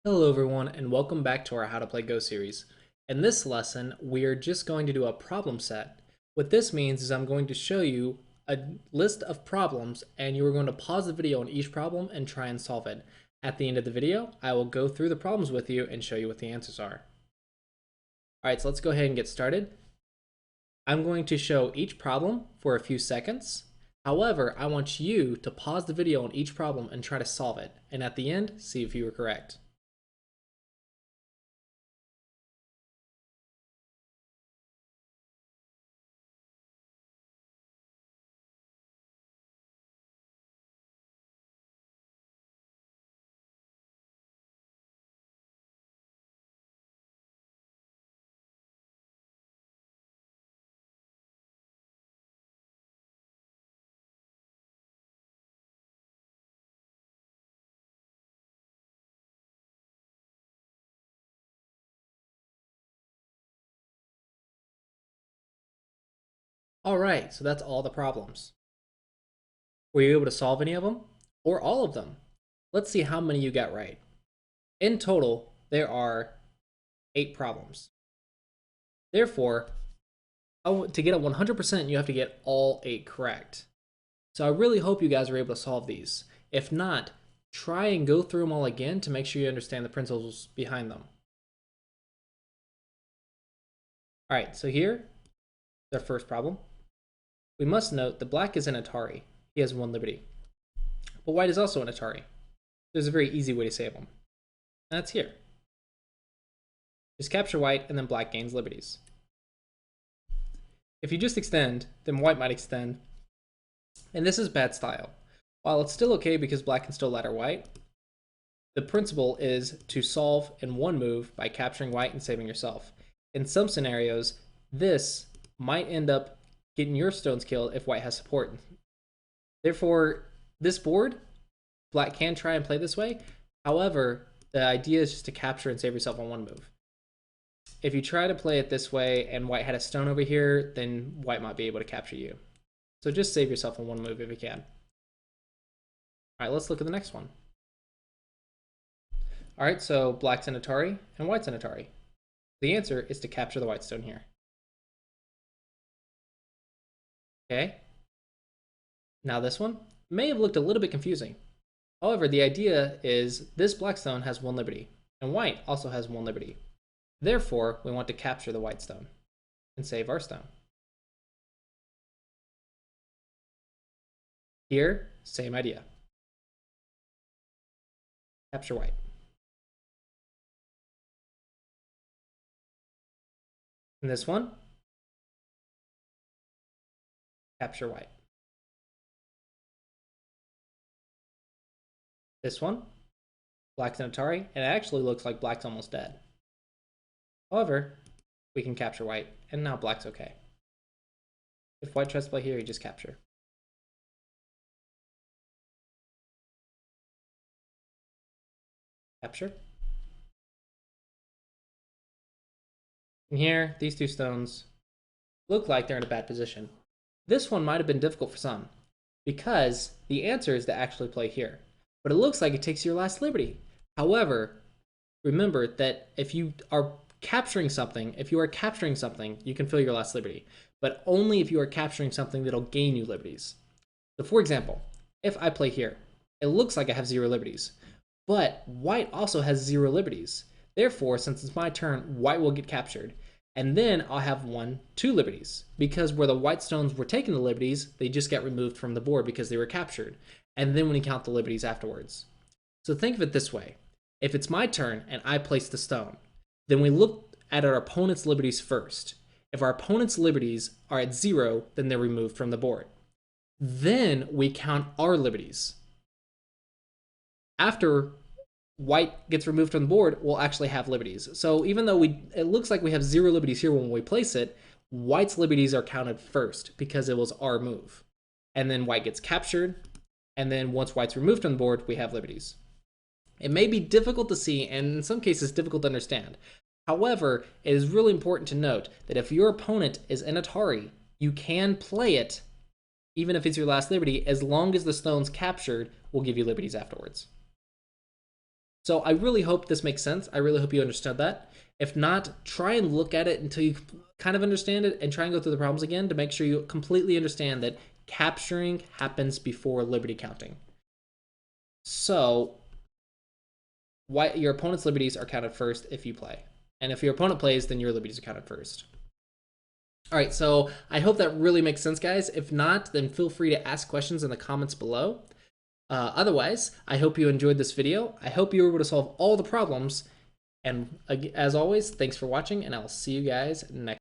Hello everyone and welcome back to our How to Play Go series. In this lesson, we are just going to do a problem set. What this means is I'm going to show you a list of problems and you are going to pause the video on each problem and try and solve it. At the end of the video, I will go through the problems with you and show you what the answers are. Alright, so let's go ahead and get started. I'm going to show each problem for a few seconds. However, I want you to pause the video on each problem and try to solve it. And at the end, see if you were correct. Alright, so that's all the problems. Were you able to solve any of them? Or all of them? Let's see how many you got right. In total, there are 8 problems. Therefore, to get a 100%, you have to get all 8 correct. So I really hope you guys are able to solve these. If not, try and go through them all again to make sure you understand the principles behind them. Alright, so here, the first problem. We must note that black is an Atari. He has 1 liberty. But white is also an Atari. There's a very easy way to save them. And that's here. Just capture white and then black gains liberties. If you just extend, then white might extend. And this is bad style. While it's still okay because black can still ladder white, the principle is to solve in one move by capturing white and saving yourself. In some scenarios, this might end up getting your stones killed if white has support. Therefore, this board, black can try and play this way. However, the idea is just to capture and save yourself on one move. If you try to play it this way and white had a stone over here, then white might be able to capture you. So just save yourself on one move if you can. Alright, let's look at the next one. Alright, so black's an Atari and white's an Atari. The answer is to capture the white stone here. Okay. Now this one may have looked a little bit confusing. However, the idea is this black stone has 1 liberty, and white also has 1 liberty. Therefore, we want to capture the white stone and save our stone. Here, same idea. Capture white. In this one, capture white. This one, black's an Atari, and it actually looks like black's almost dead. However, we can capture white, and now black's okay. If white tries to play here, you just capture. Capture. And here, these 2 stones look like they're in a bad position. This one might have been difficult for some, because the answer is to actually play here. But it looks like it takes your last liberty. However, remember that if you are capturing something, you can fill your last liberty. But only if you are capturing something that'll gain you liberties. So for example, if I play here, it looks like I have 0 liberties. But white also has 0 liberties. Therefore, since it's my turn, white will get captured. And then I'll have 2 liberties. Because where the white stones were taking the liberties, they just got removed from the board because they were captured. And then we count the liberties afterwards. So think of it this way. If it's my turn and I place the stone, then we look at our opponent's liberties first. If our opponent's liberties are at 0, then they're removed from the board. Then we count our liberties. After white gets removed from the board, we'll actually have liberties. So even though it looks like we have 0 liberties here when we place it, white's liberties are counted first because it was our move. And then white gets captured, and then once white's removed from the board, we have liberties. It may be difficult to see, and in some cases difficult to understand. However, it is really important to note that if your opponent is an Atari, you can play it, even if it's your last liberty, as long as the stone's captured will give you liberties afterwards. So I really hope this makes sense. I really hope you understood that. If not, try and look at it until you kind of understand it and try and go through the problems again to make sure you completely understand that capturing happens before liberty counting. So your opponent's liberties are counted first if you play. And if your opponent plays, then your liberties are counted first. All right, so I hope that really makes sense, guys. If not, then feel free to ask questions in the comments below. Otherwise, I hope you enjoyed this video. I hope you were able to solve all the problems. And as always, thanks for watching, and I'll see you guys next time.